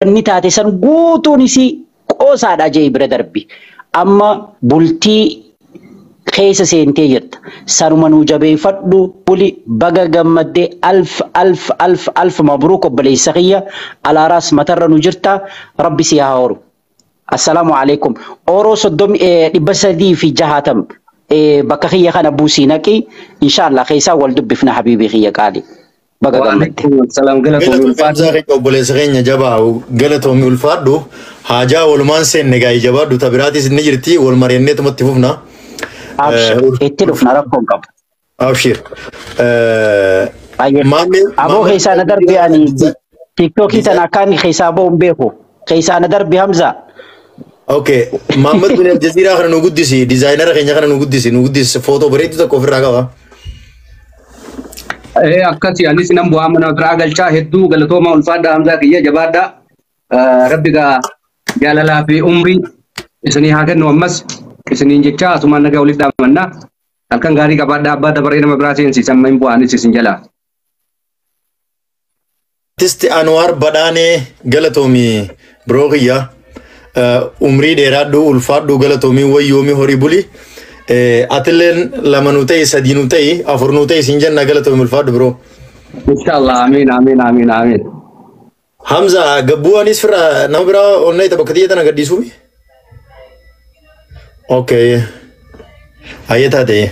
wanni taate san guutuun isii qoosaadha jee bira darbi. Amma bultii keessa seentee jirta. Sanuma nuu jabeeffadhu buli baga gammaddee alf mabruuk obboleessa kiyya alaaraas matarra nu jirta rabbi si haa horu. Assalaamu alaikum. Oroo 360 bakka kiyya kana buusii naqi inshallah keessaa wal dubbifna habiibii kiyya qaali. Baga gammaddee. Salaam galatoomii ulfaadhu. Obboleessa keenya jabaa galatoomii ulfaadhu. Haajaa walumaan seenne gaa'ii jabaadhu tabiraatis inni jirti wal mari'annee tumatti fufna. Abshir. Itti dhufna rakkoon qabu. Abshir. Aboo keessaa na darbe ani tiktokii tana akkaan keessaa ba'uun beeku. Keessaa na darbe Hamza. Okay. Muhammad bin Al-Jazeera kana nu guddisi. Dizaayinara keenya kana nu guddisi. Footoo bareedu tokko ofirraa qaba. Akkasii anis nan bu'aa mana biraa galchaa hedduu galatooma ulfaadha Hamzaa kiyya jabaadha. Rabbi gaa jaalalaa fi umrii isinii haa kennu ammas isiniin jecha asumaan nagaa waliif dhaamanna. Halkan gaarii qabaadha abbaa dabaree nama biraa seensisan mahin bu'aanis isin jalaa. Artisti Anwar Badhaanee galatoomii biroo kiyya. Umrii dheeraadhu ulfaadhu galatoomii wayyoomii horii buli. Atilleen lama nu ta'e sadii nu ta'e afur nu ta'e isin jenna galatoomii ulfaadhu biroo. Inshallah amiin. Hamza gabbuunis fira nama biraa onnee tapha katiyya tana gaddisuumi. Okay. Hayyataa ta'e.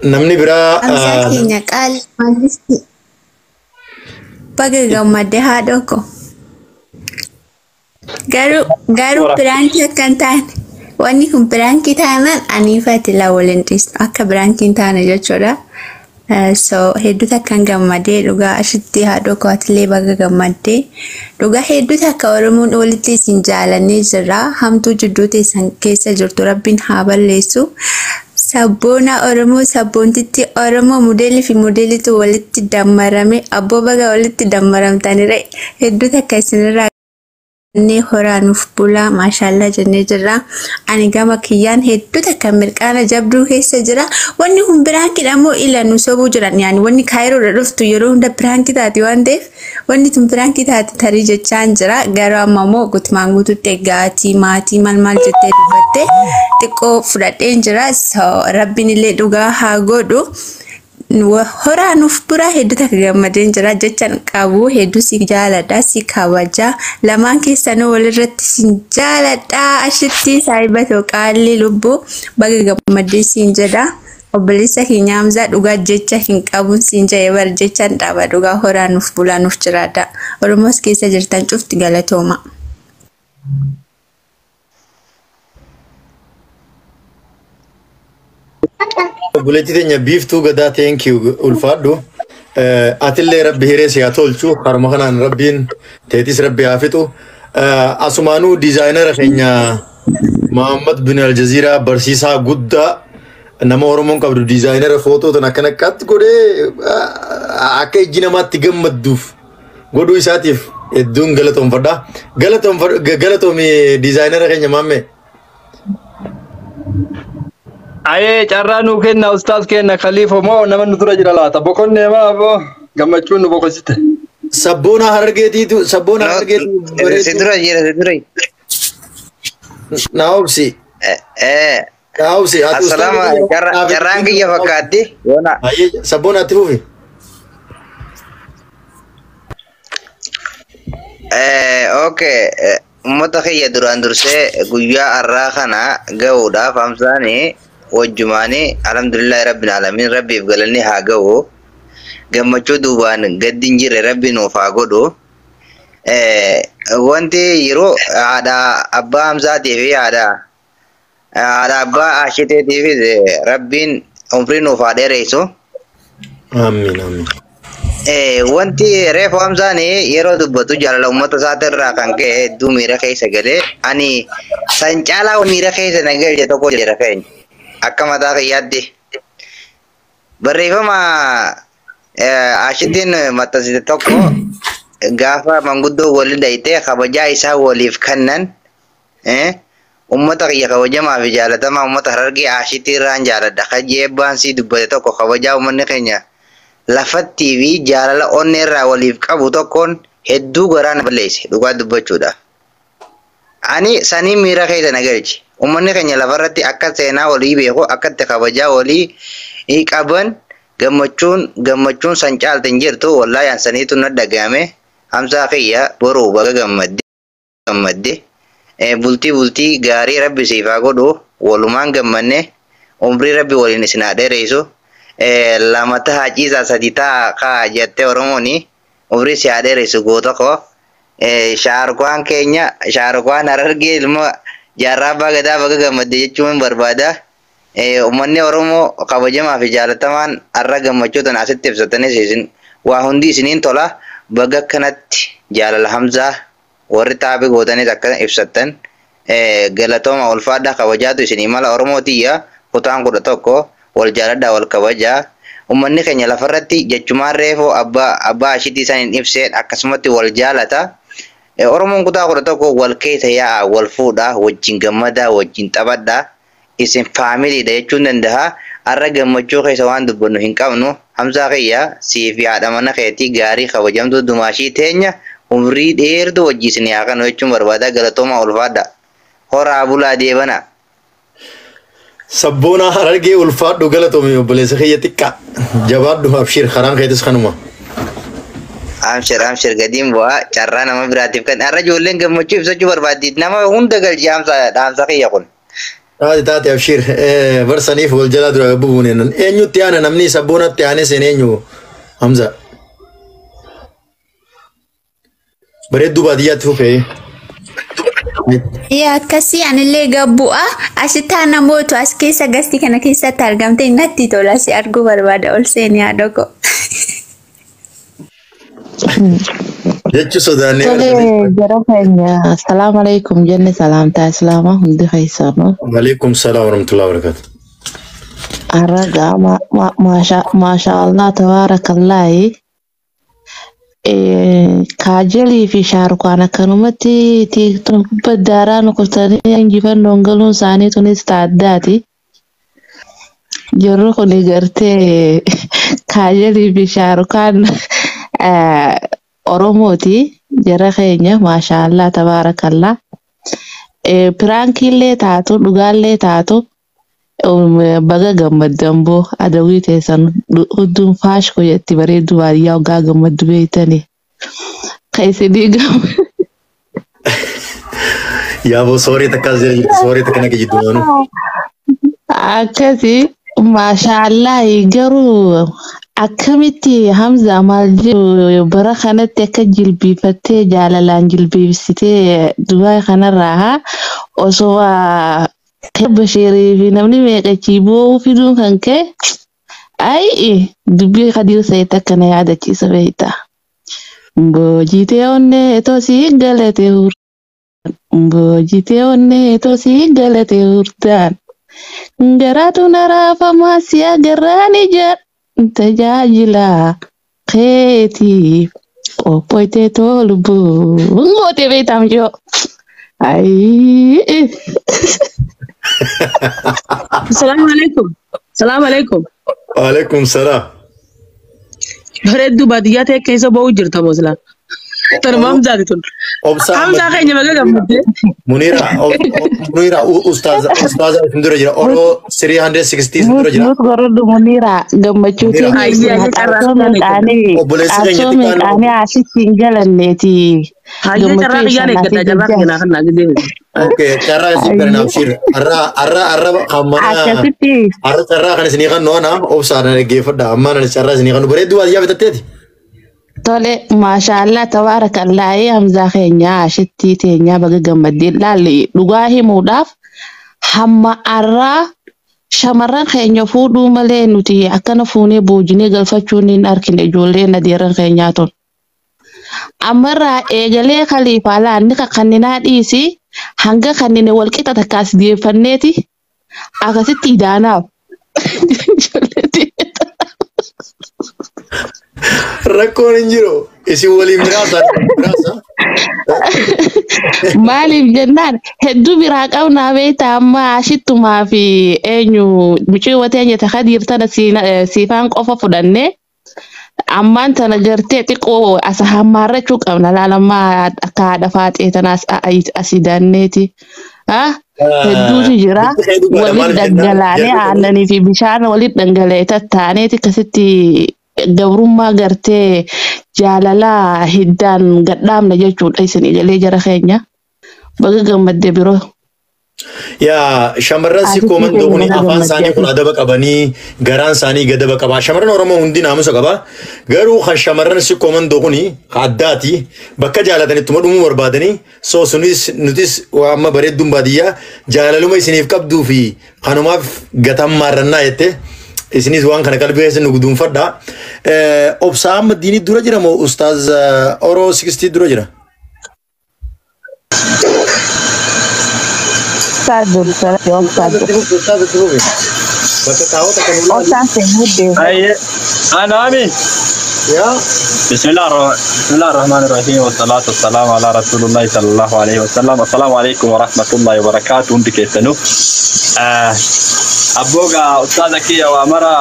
Namni biraa. Hamza keenya qaali maalisti baga gammadde haadha ko. Garuu biraankii akkan taane wanni kun biraankii taanaan aniifati laa waliin dhiistu akka biraankiin taane jechuudha. So hedduu takkan gammadee dhugaa ashitti haadha ko atillee baga gammaddee dhugaa hedduu takka Oromoon walitti isin jaalannee jirra hamtuu jidduu teessan keessa jirtu rabbiin haa balleessu. Sabboona Oromoo sabboontitti Oromoo modeelii fi modeelitu walitti dammarame abboo baga walitti dammaramtanirra hedduu takka isinirraa ne horaanuuf bulaa maashaallah jennee jirra. Ani gama kiyyaan hedduu takka mirqaana jabduu keessa jira. Wanni kun biraankidha moo ila nu sobuu jiran yaani wanni Kaayiroodha dhuftu yeroo hunda biraankii taati waan ta'eef wanni tun biraankii taati tarii jechaan jira. Garuu amma moo guutumaan guututti eeggaatii maatii maal jettee dubbatte xiqqoo fudhadheen jira. So rabbiin illee dhugaa haa godhu. Horaanuuf bura hedduu takka gammadeen jira jechaan qabu hedduu si jaaladha si kabaja lamaan keessanuu walirratti si jaaladha ashitti saayibatoo qaalli lubbuu baga gammadee siin jedha obboleessa keenya Hamzaa dhugaa jecha hin qabuun siin jedhee bar jechaan dhaaba dhugaa horaanuuf bulaanuuf jiraadha Oromoos keessa jirtan cufti galatooma. Buleetti teenya biiftuu gadaa thank you ulfaadhu. Atillee rabbi hiree si haa tolchu harma kanaan rabbiin teetis rabbi haa fixu. Asumaanuu diizaayinara keenya Muhammad bin Al-Jazeera barsiisaa guddaa nama Oromoon qabdu diizaayinara footoo tan akkana akkaatti godhee akka ijji namaatti gammadduuf godhuu isaatiif hedduun galatoomfadha. Galatoomi diizaayinara keenya maammee. Aye carranu kenna ustaz kenna khalifa mo nama nudura jira laata bokonne ma bo gammachuun nu bokosite sabboona hargeetiitu sidura naobsi assalamu jarraan kiyya fakkaatti yoona sabboona atti fufi okay ummata kiyya duraan dursee guyyaa arraa kana ga'uudhaaf Hamzaanii wajjumaanii alhamdulillah rabbil alamin rabbiif galanni haa ga'u gammachuu duubaan gaddin jirre rabbi nuuf haa godhu wanti yeroo haadha abbaa Hamzaatii fi haadha abbaa Ashiteetii fi rabbiin umrii nuuf haa dheereessu amiin wanti reefu Hamzaanii yeroo dubbatu jaalala ummata isaatirraa kan ka'e hedduu miira keessa galee ani san caalaa miira keessa nagalche tokko jira keenya akka mataa kiyyaatti barreeffama Ashitiin maxxansite tokko gaafa manguddoo waliin dhayitee kabajaa isaa waliif kennan ummata kiyya kabajamaa fi jaalatamaa ummata Harargee Ashitii irraan jaaladha kajeebbaan si dubbate tokko kabajaa ummanni keenya lafattii fi jaalala onnee irraa waliif qabu tokkoon hedduu garaan balleesse dhugaa dubbachuudha. Ani sanii miira keessa nagalchi. Uummanni keenya lafarratti akka seenaa walii beeku akka itti kabajaa walii qaban gammachuun san caalti hin jirtu wallaahi an saniitu na dhagahame. Hamsaa kiyya boruu baga gammadde bultii gaarii rabbi siif haa godhu walumaan gammanne umrii rabbi waliin isin haa dheereessu lamata haa ciisaa sadi taa kaa jettee Oromooni umrii si haa dheereessu goota koo shaarukwaan keenya shaarukwaan Harargee ilma jaarraa abbaa gadaa baga gammadde jechuun barbaada. Uummanni Oromoo kabajamaa fi jaalatamaan har'a gammachuutaan asitti ibsatanis isin waa hundi isiniin tola. Baga kanatti jaalala Hamzaa warri taabii gootanis akka ibsatan galatooma ulfaadhaa kabajaatu isinii mala Oromootiyya kutaan 11 wal jaaladhaa wal kabajaa. Uummanni keenya lafarratti jechumaan reefoo abbaa ashiitii isaaniin ibseen akkasumatti wal jaalata. Oromoon kutaa 11 wal keessa yaa'a wal fuudhaa wajjin gammadaa wajjin taphadhaa isin faamiliidha jechuun danda'a. Har'a gammachuu keessa waan dubbannu hin qabnu. Hamzaa kiyya siif yaada mana keetii gaarii kabajamtuu dumaashii teenya umrii dheertuu wajjiisin yaa kanu jechuun barbaada galatooma ulfaadha. Horaa bulaa deebana. Sabboonaa Harargee ulfaadhu galatoomii obboleessa kiyya xiqqaa jabaadhu abshir karaan keetis kanuma. Amshir gadiin bu'aa carraa nama biraatiif kan har'a ijoolleen gammachuu ibsachuu barbaaddi nama hunda galchi Hamzaa kiyya kun. Taate abshir barsaniif wal jala dura bubuunen eenyutti aana namni sabboonatti aane seen eenyu Hamza bareedduu baadiyyaatti fufee yaa akkasii anillee gabbu'a asitti namoota as keessa gastii kana keessatti argamte natti tola si arguu barbaada ol seenii haadhoko jechu sodaanee jara keenya assalaamu alaikum jenne salaamtaa islaamaa hundi keessanuu waalaikum salaam warahmatullahi wabarakatuh arraga maasha Allah tabaarakallaahi kaajelii fi shaarukaan akkanumatti tiktok baddaaraan kuftanii injifannoon galuun isaanii tunis taaddaati jirru kun gartee kaajelii fi shaarukaan Oromooti jara keenya maasha Allah tabaarakallaa piraankiillee taatu dhugaallee taatu baga gammaddamboo adawii teessan hundun faashko jetti bareeddu baadiyyaa waggaa gammaddu beeytanii keessanii yaaboo soorii takkaas jira soorii takkana gijiddumaanu akkasii maasha Allah garuu akkamitti Hamza maal jedhu bara kanatti akka jilbiifattee jaalalaan jilbiifsitee Dubaay kanarraa osoo Bashirii fi namni meeqachii boo'uu fiduun kan ka'e ai dubbii Kadir Said akkana yaadachiisa beektaa. Mboojitee onnee tosii galatee hurdaan mboojitee onnee tosii galatee hurdaan garaatu naraafamaa si agarraan ijaan tajaajila keetiif qophoytee tolbuu ngootee beektaam joo. Ai Assalamu alaikum. Waalaikum salaam. Bareeddu baadiyyaa ta'e keessa ba'uu jirta Musliim. Tanuma Hamzaati tun. Hamzaa keenya baga gammadde. Munira ustaaza isin dura jira. Oro 360 isin dura jira. Nus goroddu Munira gammachuu keenya obboleessi keenya xiqqaan asitti hin galanneeti. Hayyee carraa xiyyaan eeggata carraa keenya kan naagidee. Okay, carraa isin gara naafshir. Arra kammana. Arra carraa kan isin kan noona obsaadhaan dhaggeeffadha. Amma carraa isin kan bareeddu baadiyyaa bitatteeti. Tole maashaallah tabaarakallaahi Hamzaa keenya ashitti teenya baga gammaddee laalli dhugaa himuudhaaf hamma arraa shamarran keenya fuudhuu malee nuti akkana fuunee boojinee galfachuun hin argine ijoolleen adeeran keenyaa tun. Ammarraa eegalee khaliifaa laanni kakkanninaa dhiisi hanga kannine walqixa takkaas deeffanneeti akkasitti idaanaaf. Rakkoon hin jiru isin waliin miraasa. Maaliif jennaan hedduu biraa qabnaa beektaa amma ashittumaa fi eenyu mucii wateenya takka dhiirtana siifaan qofa fudhannee ammaan tana gartee xiqqoo asa hammaarrachuu qabna laalamaa akka haadha faaxee tanaas asidanneeti. Hedduutu jira walitti dhangalaanee aannanii fi bishaan walitti dhangala'ee tattaaneeti akkasitti gabrummaa gartee jaalalaa hiddaan gadhaabna jechuudha isin ijalee jara keenya baga gammadde biroo. Yaa shamarran si koomandoo kuni afaan isaanii kun adaba qabanii garaan isaanii gadaba qabaa shamarran Oromoo hundi naamusa qabaa garuu kan shamarran si koomandoo kuni addaati bakka jaalatanittuma dhumuu barbaadanii soo sunis nutis amma bareedduun baadiyyaa jaalaluma isiniif qabduu fi kanumaaf gatammaarrannaa jette isinis waan kana qalbii keessa nu guduunfadha. Obsaa amma diinii dura jira moo Ustaaz Oroo 60 dura jira? بسم الله الرحمن الرحيم والصلاة والسلام على رسول الله صلى الله عليه وسلم. السلام عليكم ورحمة الله وبركاته. بكيتنو أبوغا أستاذك يا وامرا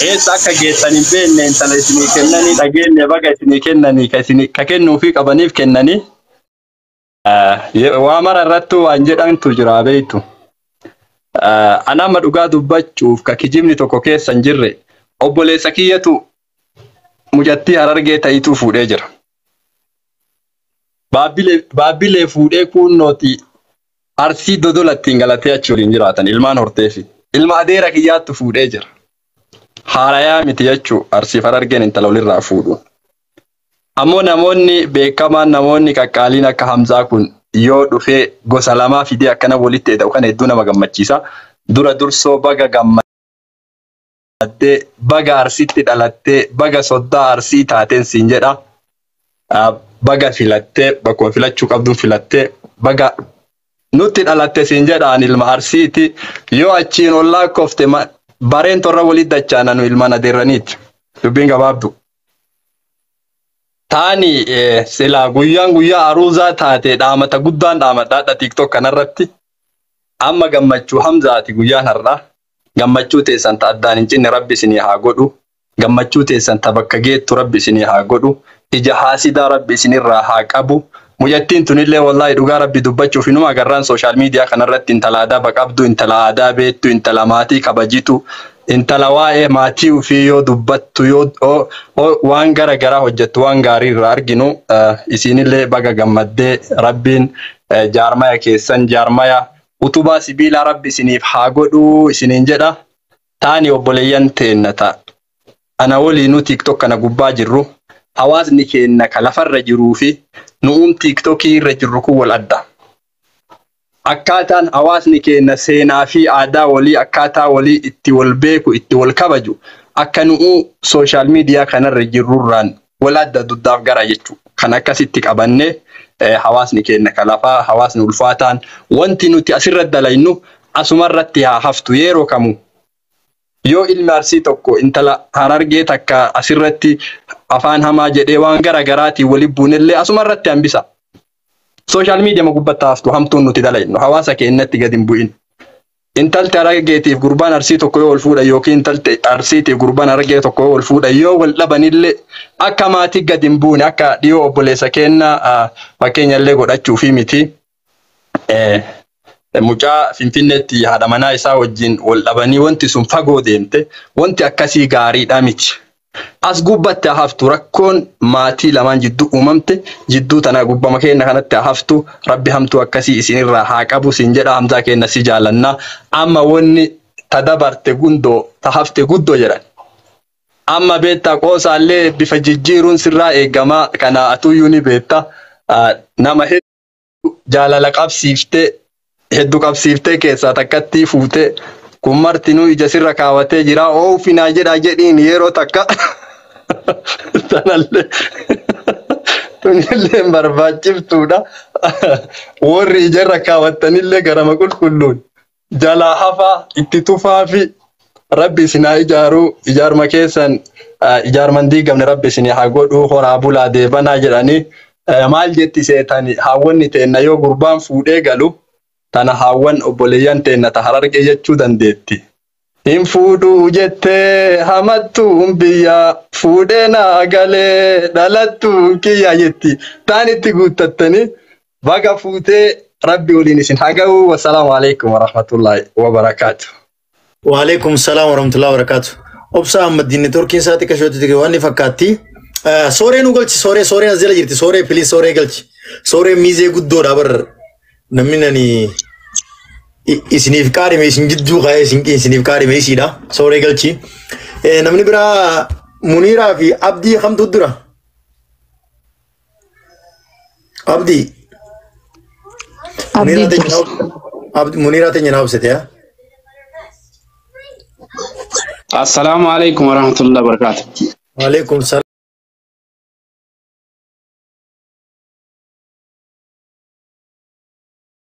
إيه ساكا جيتاني بين انت لسني كنني تجين يبغى سني كنني كأنه فيك أبنيف كنني وامرا رتو أنجد أن تجرا بيتو أنا ما دوغا دبچوف ككجيمني توكوكي سنجرة أبولي سكيتو mujatti harargee ta'itu fuudhee jira. Baabbilee fuudhee kunnootii arsii dodolattiin galatee achi waliin jiraatan ilmaan horteefi. Ilma adeera kiyyaattu fuudhee jira. Haarayaa miti jechuu arsiif harargeen intala walirraa fuudhu. Ammoo namoonni beekamaan namoonni qaqqaaliin akka Hamzaa kun yoo dhufee gosa lamaa fidee akkana walitti ta'u kan hedduu nama gammachiisa. Dura dursoo baga baga arsiitti dhalattee baga soddaa arsii taateen siin jedha. Baga filattee bakkuma filachuu qabduun filattee baga nutti dhalatte siin jedhaan ilma arsiiti yoo achiin ollaa kofte bareen torra walitti dachaananu ilmaan adeerraniiti. Dubbiin gabaabdu. Taani silaa guyyaa aruuzaa taate dhaamata guddaan dhaamadhaadha TikTok kanarratti. Amma gammachuu Hamzaati guyyaan har'aa. Gammachuu teessan addaan hin cinne rabbi isinii haa godhu. Gammachuu teessan bakka geettu rabbi isinii haa godhu. Ija haasidaa rabbi isinirraa haa qabu. Muyyattiin tunillee wallaahi dhugaa rabbi dubbachuuf inuma agarraan sooshaal miidiyaa kanarratti intala aadaa baqabdu, intala aadaa beektu, intala maatii kabajitu, intala waa'ee maatii ofii yoo dubbattu yoo waan gara garaa hojjettu waan gaarii irraa arginu isinillee baga gammaddee rabbiin jaarmaya keessan jaarmaya utubaa sibiilaa rabbi isiniif haa godhu isiniin jedha. Taani obboleeyyan teennata. Ana waliinuu TikTok kana gubbaa jirru hawaasni keenya ka lafarra jiruu fi nu'uun TikTokii irra jirru kun wal adda. Akkaataan hawaasni keenya seenaa fi aadaa walii akkaataa walii itti wal beeku itti wal kabaju akka nu'uu sooshaal miidiyaa kanarra jirrurraan wal adda duddaaf gara jechuudha. Kan akkasitti qabannee hawaasni keenya ka lafaa hawaasni ulfaataan wanti nuti asirratti dalaynu asumarratti haa haftu yeroo kamuu. Yoo ilmi arsii tokko intala harargee takka asirratti afaan hamaa jedhee waan gara garaatiin waliin buunellee asumarratti hambisa. Sooshaal miidiyaa gubbatti haftu hamtuun nuti dalaynu hawaasa keenyatti gadi hin bu'in. Intalti harargeetiif gurbaan arsii tokko yoo wal fuudhan yookiin intalti arsiitiif gurbaan harargee tokko yoo wal fuudhan yoo wal dhabanillee akka maatii gadi hin buune akka dhiyoo obboleessa keenya fakkeenyallee godhachuu fi miti. Mucaa Finfinneetti haadha manaa isaa wajjin wal dhabanii wanti sun fagoo deemte wanti akkasii gaariidha miti. As gubbatti haftu rakkoon maatii lamaan jidduu uumamte jidduu tana gubbama keenya kanatti haftu rabbi hamtuu akkasii isinirraa haa qabu siin jedha Hamzaa keenya si jaalannaa. Amma wanni tadabarte gundoo tahafte guddoo jedhan. Amma beektaa qoosaallee bifa jijjiiruun sirraa eegamaa kana atuyyuu ni beekta nama hedduu jaalala qabsiiftee hedduu qabsiiftee keessaa takkatti fuutee kun martinuu ija sirra kaawwatee jira oofinaa jedha jedhiin yeroo takka tunillee barbaachiftuudha. Warri ijarra kaawwattanillee garama qulqulluun jalaa hafaa itti tufaa fi rabbi isinaa ijaaruu ijaarma keessan ijaarman diigamne rabbi isinii haa godhuu horaa bulaa deebanaa jedhanii maal jetti seetani hawwanni teenna yoo gurbaan fuudhee galu tana hawwan obboleeyyan teenna ta harargee jechuu dandeetti. hin fuudhuu jettee hamattuun biyya fuudheenaa galee dhalattuun kiyya jetti taan itti guuttattanii baga fuutee rabbi waliin isin haga'u. Wassalaamu alaikum warahmatullahi wabarakaatu. وعليكم السلام ورحمة الله وبركاته. أبصر أحمد دين تركي ساعتي كشوتي تكواني فكاتي. سوري نقولش سوري نزل جرتي سوري بليز سوري قلش سوري ميزة قدو رابر نمينني إسنيفكاري ميسين جدو خاي إسنيفكاري ميسيدا سوري قلشي نمني برا منيرة في عبدي خم تدرا عبدي منيرة تنجناب ستيا. السلام عليكم ورحمة الله وبركاته. وعليكم السلام.